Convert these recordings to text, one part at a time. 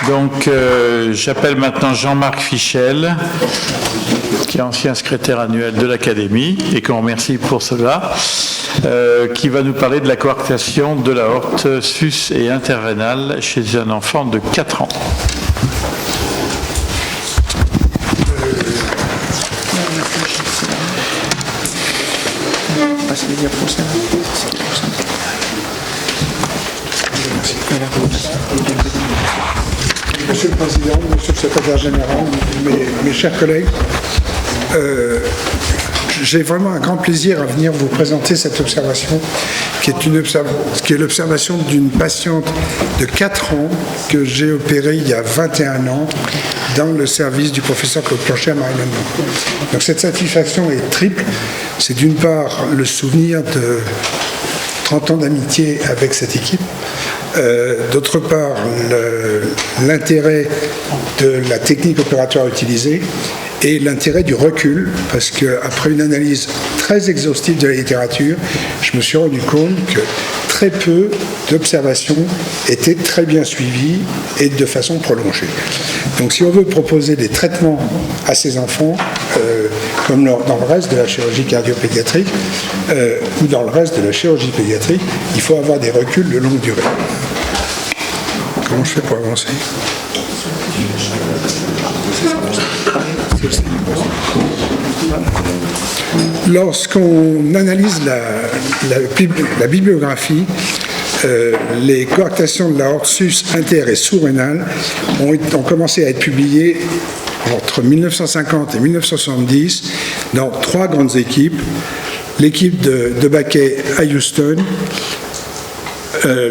Donc, j'appelle maintenant Jean-Marc Fichel, qui est ancien secrétaire annuel de l'Académie, et qu'on remercie pour cela, qui va nous parler de la coarctation de l'aorte sus et interrénale chez un enfant de 4 ans. Monsieur le Président, Monsieur le Secrétaire Général, mes chers collègues, j'ai vraiment un grand plaisir à venir vous présenter cette observation qui est l'observation d'une patiente de 4 ans que j'ai opérée il y a 21 ans dans le service du professeur Claude Planchet à Marie-Laure. Donc cette satisfaction est triple. C'est d'une part le souvenir de 30 ans d'amitié avec cette équipe. D'autre part, l'intérêt de la technique opératoire utilisée et l'intérêt du recul, parce qu'après une analyse très exhaustive de la littérature, je me suis rendu compte que très peu d'observations étaient très bien suivies et de façon prolongée. Donc si on veut proposer des traitements à ces enfants, comme dans le reste de la chirurgie cardiopédiatrique, ou dans le reste de la chirurgie pédiatrique, il faut avoir des reculs de longue durée. Comment je fais pour avancer ? Lorsqu'on analyse la bibliographie, les coarctations de l'aorte sus, inter et sous-rénale ont commencé à être publiées entre 1950 et 1970 dans 3 grandes équipes. L'équipe de Baquet à Houston,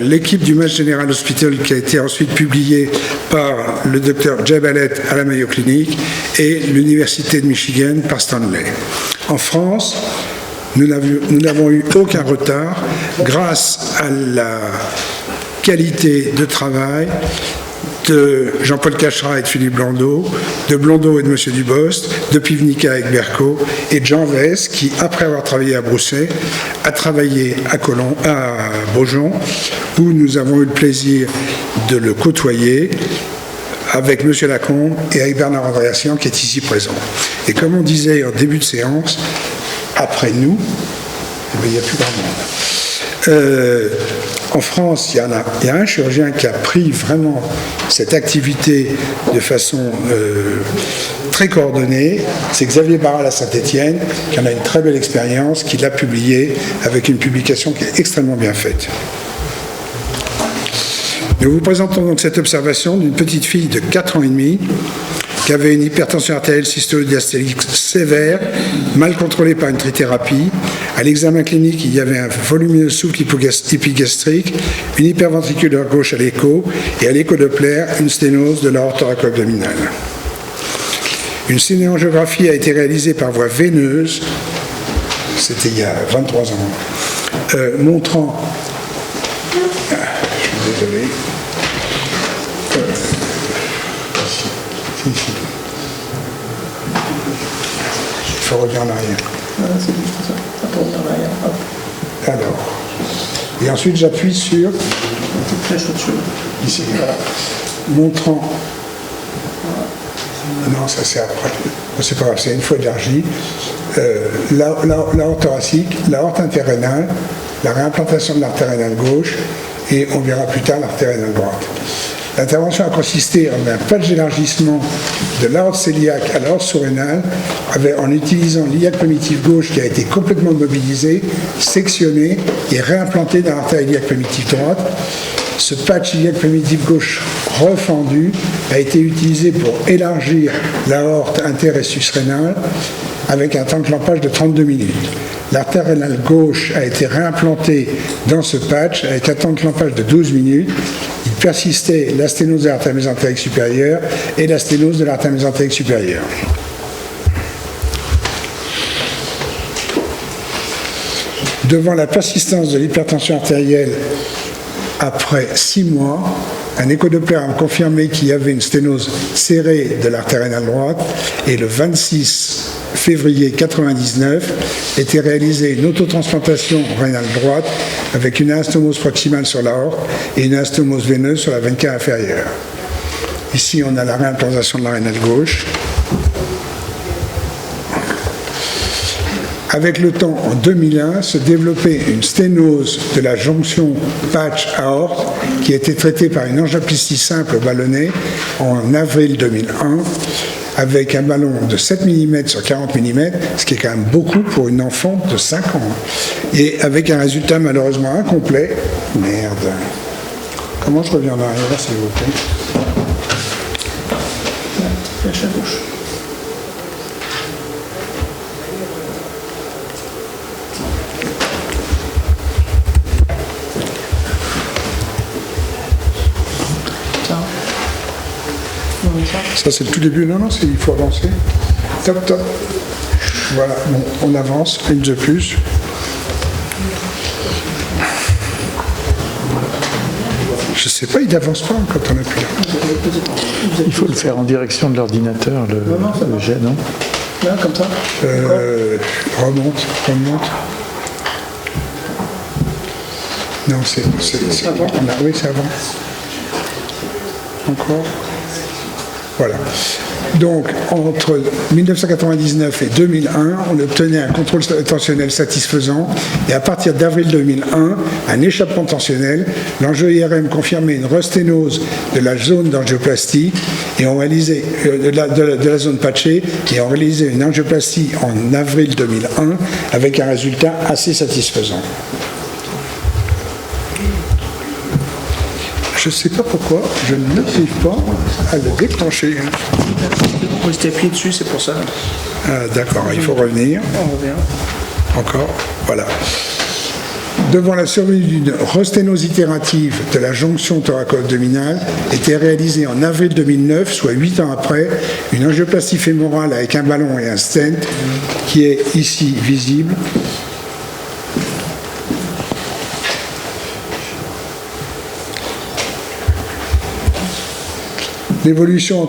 l'équipe du Mass General Hospital qui a été ensuite publiée par le docteur Jabalet à la Mayo Clinic et l'Université de Michigan par Stanley. En France, nous n'avons eu aucun retard grâce à la qualité de travail de Jean-Paul Cachera et de Philippe Blondeau, de Blondeau et de M. Dubost, de Pivnica avec Berco, et de Jean Vess, qui, après avoir travaillé à Brousset, a travaillé à Beaujon, où nous avons eu le plaisir de le côtoyer avec M. Lacombe et avec Bernard Andréassian, qui est ici présent. Et comme on disait en début de séance, après nous, il n'y a plus grand monde. En France, il y a un chirurgien qui a pris vraiment cette activité de façon très coordonnée. C'est Xavier Barral à Saint-Étienne, qui en a une très belle expérience, qui l'a publié avec une publication qui est extrêmement bien faite. Nous vous présentons donc cette observation d'une petite fille de 4 ans et demi qui avait une hypertension artérielle systolo-diastéolique sévère, mal contrôlée par une trithérapie. À l'examen clinique, il y avait un volumineux souffle épigastrique, une hyperventriculaire gauche à l'écho et à l'écho-doppler, une sténose de l'aorte thoraco-abdominale. Une cinéangiographie a été réalisée par voie veineuse, c'était il y a 23 ans, montrant... je suis désolé. Il faut revenir en arrière. C'est juste ça. Ça peut revenir en arrière. Hop. Alors. Et ensuite, j'appuie sur. Petite flèche au-dessus. Ici. Voilà. Montrant. Non, ça c'est après. C'est pas grave, c'est une fois élargie. L'aorte thoracique, l'aorte interrénale, la réimplantation de l'artère rénale gauche, et on verra plus tard l'artère rénale droite. L'intervention a consisté en un patch d'élargissement de l'aorte cœliaque à l'aorte sous-rénale en utilisant l'iliaque primitive gauche qui a été complètement mobilisé, sectionné et réimplanté dans l'artère iliaque primitive droite. Ce patch iliaque primitive gauche refendu a été utilisé pour élargir l'aorte inter- et sus-rénale avec un temps de clampage de 32 minutes. L'artère rénale gauche a été réimplantée dans ce patch avec un temps de clampage de 12 minutes. Il persistait la sténose de l'artère mésentérique supérieure et la sténose de l'artère mésentérique supérieure. Devant la persistance de l'hypertension artérielle après 6 mois, un échodoppler a confirmé qu'il y avait une sténose serrée de l'artère rénale droite et le 26 février 1999 était réalisée une autotransplantation rénale droite avec une anastomose proximale sur l'aorte et une anastomose veineuse sur la veine cave inférieure. Ici, on a la réimplantation de la rénale gauche. Avec le temps, en 2001, se développait une sténose de la jonction patch-aorte qui a été traitée par une angioplastie simple ballonnée en avril 2001 avec un ballon de 7 mm sur 40 mm, ce qui est quand même beaucoup pour une enfant de 5 ans. Et avec un résultat malheureusement incomplet. Merde. Comment je reviens en arrière, s'il vous plaît? Flèche à gauche. Ça, c'est le tout début. Non, il faut avancer. Top, top. Voilà, bon, on avance. Une de plus. Je sais pas, il n'avance pas quand on appuie là. Il faut le faire en direction de l'ordinateur, le jet, non? Là, comme ça. Remonte. Non, c'est avant. Oui, c'est avant. Encore. Voilà. Donc, entre 1999 et 2001, on obtenait un contrôle tensionnel satisfaisant et à partir d'avril 2001, un échappement tensionnel. L'enjeu IRM confirmait une resténose de la zone d'angioplastie et on réalisait de la zone patchée et on réalisait une angioplastie en avril 2001 avec un résultat assez satisfaisant. Je ne sais pas pourquoi, je n'arrive pas à le déclencher. On s'était appuyé dessus, c'est pour ça. Ah, d'accord, il faut revenir. On revient. Encore, voilà. Devant la survenue d'une resténose itérative de la jonction thoraco-abdominale, était réalisée en avril 2009, soit 8 ans après, une angioplastie fémorale avec un ballon et un stent, qui est ici visible. L'évolution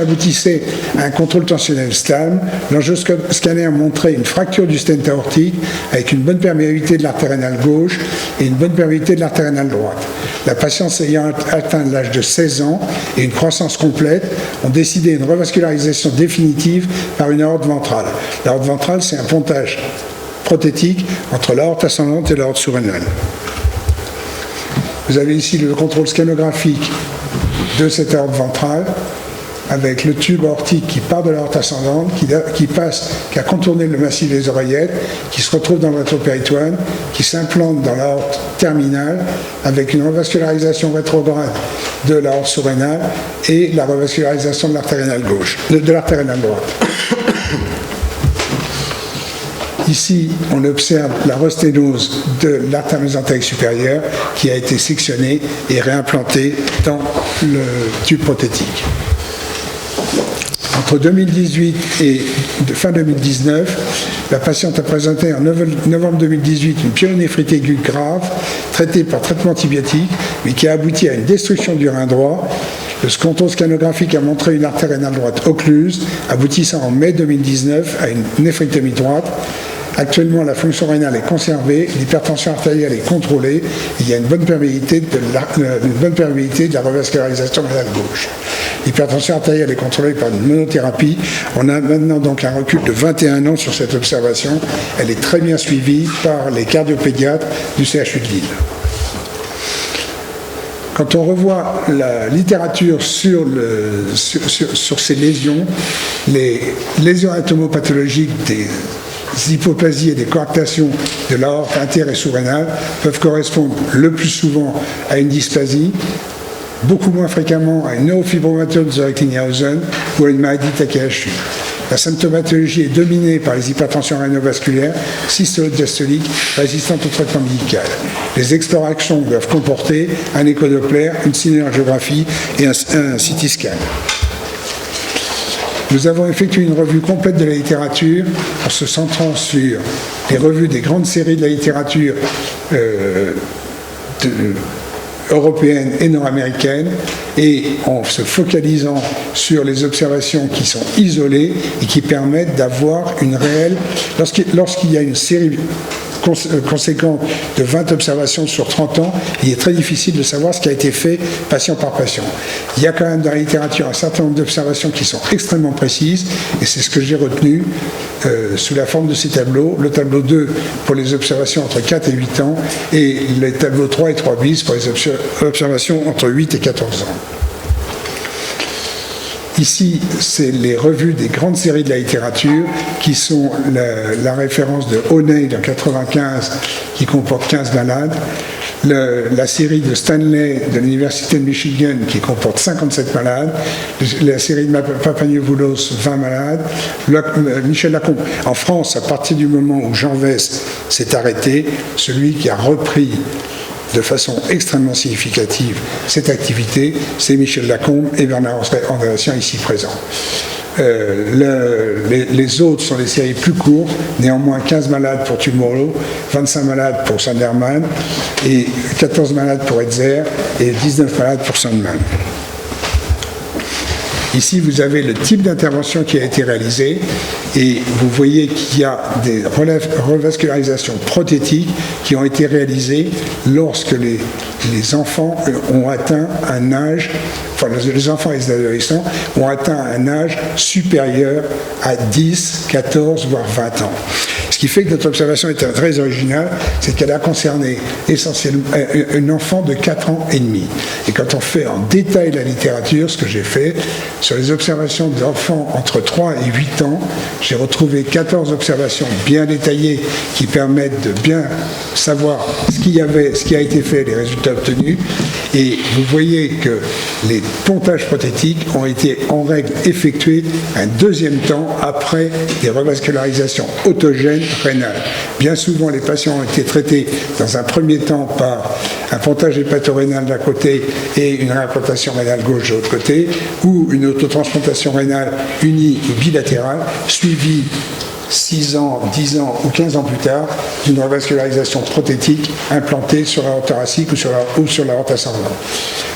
aboutissait à un contrôle tensionnel stable. L'angioscanner montrait une fracture du stent aortique avec une bonne perméabilité de l'artère rénale gauche et une bonne perméabilité de l'artère rénale droite. La patiente ayant atteint l'âge de 16 ans et une croissance complète ont décidé une revascularisation définitive par une aorte ventrale. L'aorte ventrale, c'est un pontage prothétique entre l'aorte ascendante et l'aorte surrénale. Vous avez ici le contrôle scanographique de cette aorte ventrale avec le tube aortique qui part de l'aorte ascendante, qui a contourné le massif des oreillettes, qui se retrouve dans votre péritoine, qui s'implante dans l'aorte terminale avec une revascularisation rétrograde de l'aorte surrénale et la revascularisation de l'artère rénale gauche, de l'artère rénale droite. Ici, on observe la resténose de l'artère mésentérique supérieure qui a été sectionnée et réimplantée dans le tube prothétique. Entre 2018 et fin 2019, la patiente a présenté en novembre 2018 une pyélonéphrite aiguë grave, traitée par traitement antibiotique, mais qui a abouti à une destruction du rein droit. Le contrôle scanographique a montré une artère rénale droite occluse, aboutissant en mai 2019 à une néphrectomie droite. Actuellement, la fonction rénale est conservée, l'hypertension artérielle est contrôlée, il y a une bonne perméabilité de la revascularisation rénale gauche. L'hypertension artérielle est contrôlée par une monothérapie. On a maintenant donc un recul de 21 ans sur cette observation. Elle est très bien suivie par les cardiopédiatres du CHU de Lille. Quand on revoit la littérature sur ces lésions, les lésions anatomopathologiques des hypoplasies et des coarctations de l'aorte inter- et sous-rénale peuvent correspondre le plus souvent à une dysplasie, beaucoup moins fréquemment à une neurofibromatose de Recklinghausen ou à une maladie Takahashi. La symptomatologie est dominée par les hypertensions rénovasculaires, systolo-diastoliques, résistantes au traitement médical. Les explorations doivent comporter un échodoppler, une cinérangiographie et un CT scan. Nous avons effectué une revue complète de la littérature en se centrant sur les revues des grandes séries de la littérature européenne et nord-américaine et en se focalisant sur les observations qui sont isolées et qui permettent d'avoir une réelle... Lorsqu'il y a une série conséquente de 20 observations sur 30 ans, il est très difficile de savoir ce qui a été fait patient par patient. Il y a quand même dans la littérature un certain nombre d'observations qui sont extrêmement précises, et c'est ce que j'ai retenu sous la forme de ces tableaux. Le tableau 2 pour les observations entre 4 et 8 ans, et les tableaux 3 et 3 bis pour les observations entre 8 et 14 ans. Ici, c'est les revues des grandes séries de la littérature qui sont la référence de O'Neill en 1995 qui comporte 15 malades, la série de Stanley de l'Université de Michigan qui comporte 57 malades, la série de Papagnopoulos 20 malades, Michel Lacombe. En France, à partir du moment où Jean Vest s'est arrêté, celui qui a repris de façon extrêmement significative cette activité, c'est Michel Lacombe et Bernard Andréassian ici présents. Les autres sont des séries plus courtes, néanmoins 15 malades pour Tomorrow, 25 malades pour Sanderman, et 14 malades pour Hetzer, et 19 malades pour Sandman. Ici, vous avez le type d'intervention qui a été réalisé et vous voyez qu'il y a des revascularisations prothétiques qui ont été réalisées lorsque les enfants ont atteint un âge, enfin les enfants et les adolescents ont atteint un âge supérieur à 10, 14, voire 20 ans. Ce qui fait que notre observation est très originale, c'est qu'elle a concerné essentiellement un enfant de 4 ans et demi. Et quand on fait en détail la littérature, ce que j'ai fait, sur les observations d'enfants entre 3 et 8 ans, j'ai retrouvé 14 observations bien détaillées qui permettent de bien savoir ce qu'il y avait, ce qui a été fait, les résultats obtenus. Et vous voyez que les pontages prothétiques ont été en règle effectués un deuxième temps après des revascularisations autogènes rénales. Bien souvent, les patients ont été traités dans un premier temps par un pontage hépatorénal d'un côté et une réimplantation rénale gauche de l'autre côté, ou une autotransplantation rénale unie ou bilatérale, suivie 6 ans, 10 ans ou 15 ans plus tard d'une revascularisation prothétique implantée sur la aorte thoracique ou sur l'aorte ascendante.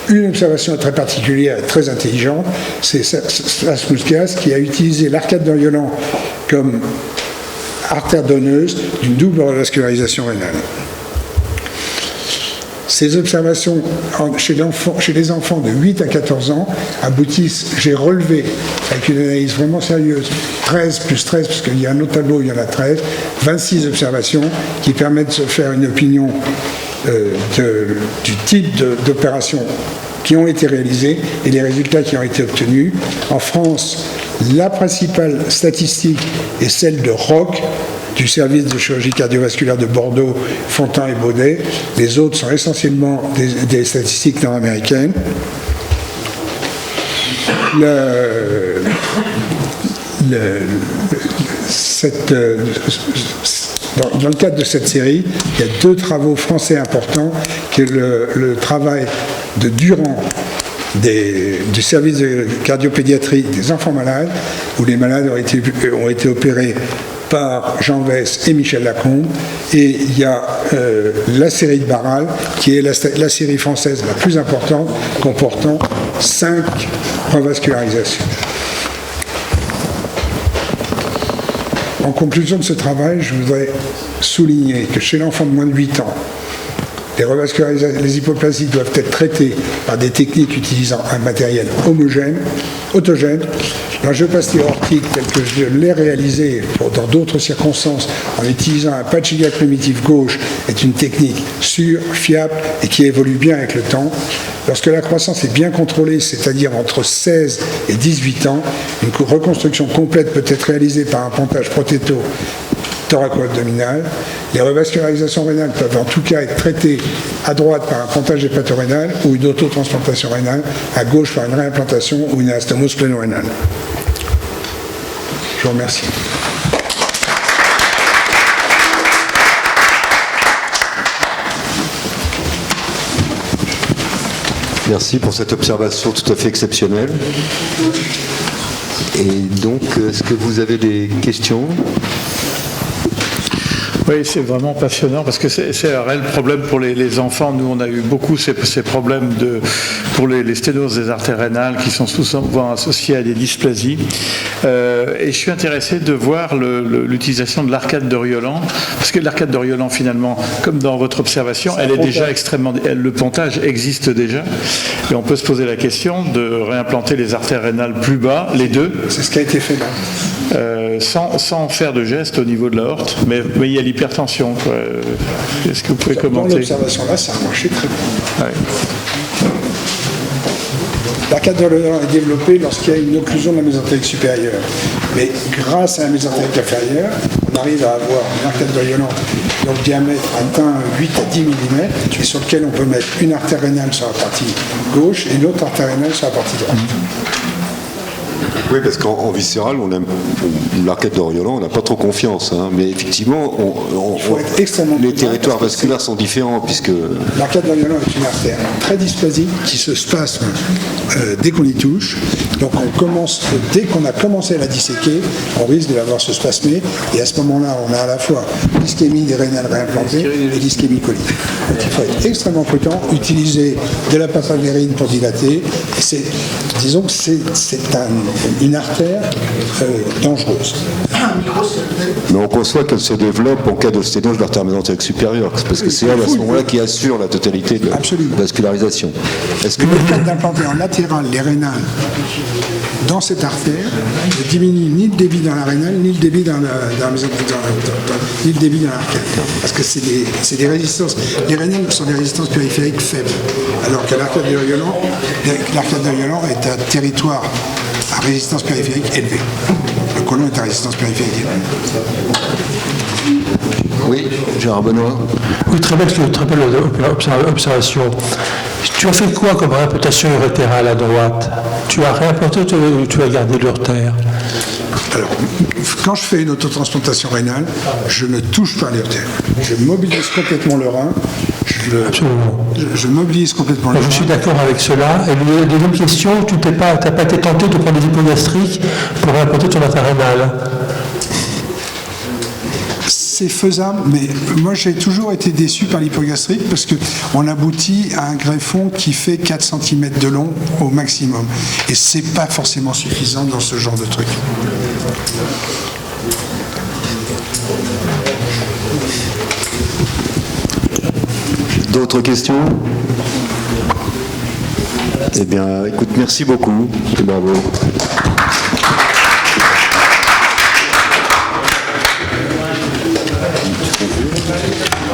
Une observation très particulière et très intelligente, c'est Slasmouskas qui a utilisé l'arcade d'Oriolan comme artère donneuse d'une double revascularisation rénale. Ces observations chez les enfants de 8 à 14 ans aboutissent, j'ai relevé, avec une analyse vraiment sérieuse, 13 plus 13, parce qu'il y a un autre tableau, il y en a 13, 26 observations qui permettent de se faire une opinion du type d'opérations qui ont été réalisées et les résultats qui ont été obtenus. En France, la principale statistique est celle de ROC, du service de chirurgie cardiovasculaire de Bordeaux, Fontan et Baudet. Les autres sont essentiellement des statistiques nord-américaines. Dans le cadre de cette série, il y a 2 travaux français importants, qui est le travail de Durand du service de cardiopédiatrie des enfants malades, où les malades ont été opérés par Jean Vest et Michel Lacombe, et il y a la série de Barral, qui est la série française la plus importante, comportant 5 revascularisations. En conclusion de ce travail, je voudrais souligner que chez l'enfant de moins de 8 ans, les hypoplasies doivent être traitées par des techniques utilisant un matériel autogène. L'angioplastie aortique, telle que je l'ai réalisée dans d'autres circonstances, en utilisant un patch iliaque primitif gauche, est une technique sûre, fiable et qui évolue bien avec le temps. Lorsque la croissance est bien contrôlée, c'est-à-dire entre 16 et 18 ans, une reconstruction complète peut être réalisée par un pontage prothéto thoraco-abdominal. Les revascularisations rénales peuvent en tout cas être traitées à droite par un pontage hépatorénal ou une autotransplantation rénale, à gauche par une réimplantation ou une anastomose cléno-rénale. Je vous remercie. Merci pour cette observation tout à fait exceptionnelle. Et donc, est-ce que vous avez des questions ? Oui, c'est vraiment passionnant parce que c'est un réel problème pour les enfants. Nous, on a eu beaucoup ces problèmes pour les sténoses des artères rénales qui sont souvent associés à des dysplasies. Et je suis intéressé de voir l'utilisation de l'arcade de Riolan, parce que l'arcade de Riolan, finalement, comme dans votre observation, elle est déjà extrêmement... Le pontage existe déjà. Et on peut se poser la question de réimplanter les artères rénales plus bas, les deux. C'est ce qui a été fait là. Sans faire de geste au niveau de la horte, mais il y a l'hypertension. Est-ce que vous pouvez Dans commenter? l'observation là, ça a marché très bien. Ouais. L'arcade de Riolan est développée lorsqu'il y a une occlusion de la mésentérique supérieure. Mais grâce à la mésentérique inférieure, on arrive à avoir une arcade de Riolan dont le diamètre atteint 8 à 10 mm et sur lequel on peut mettre une artère rénale sur la partie gauche et une autre artère rénale sur la partie droite. Oui, parce qu'en viscéral, l'arcade de Riolan, on n'a pas trop confiance. Hein, mais effectivement, faut être extrêmement les prudent, territoires parce que vasculaires sont différents, puisque... L'arcade de Riolan est une artère très dysplasique qui se spasme dès qu'on y touche. Donc dès qu'on a commencé à la disséquer, on risque de la voir se spasmer. Et à ce moment-là, on a à la fois l'ischémie des rénales réimplantées et l'ischémie colique. Donc il faut être extrêmement prudent, utiliser de la papavérine pour dilater. Disons que c'est une artère dangereuse. Mais on conçoit qu'elle se développe en cas de sténose de l'artère mésentérique supérieure, parce que c'est elle à ce moment-là qui assure la totalité de la vascularisation. Est-ce que... Le fait d'implanter en latéral les rénales dans cette artère ne diminue ni le débit dans la rénale, ni le débit dans l'artère. Parce que c'est des résistances. Les rénales sont des résistances périphériques faibles. Alors que l'arcade de Riolan est un territoire à résistance périphérique élevée. Le côlon est à résistance périphérique élevée. Oui, Gérard Benoît. Oui, très belle observation. Tu as fait quoi comme réimplantation urétérale à droite? Tu as réimplanté ou tu as gardé l'urtère? Alors, quand je fais une autotransplantation rénale, je ne touche pas l'urtère. Je mobilise complètement le rein. Je mobilise complètement le rein. Je suis d'accord avec cela. Et la deuxième question, tu n'as pas été tenté de prendre des hypogastriques pour réimplanter ton artère rénale? C'est faisable, mais moi j'ai toujours été déçu par l'hypogastrique parce qu'on aboutit à un greffon qui fait 4 cm de long au maximum. Et c'est pas forcément suffisant dans ce genre de truc. D'autres questions? Eh bien, écoute, merci beaucoup et bravo.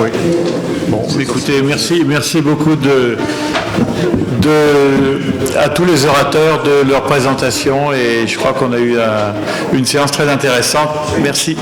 Oui. Bon, écoutez, merci beaucoup à tous les orateurs de leur présentation et je crois qu'on a eu une séance très intéressante. Merci.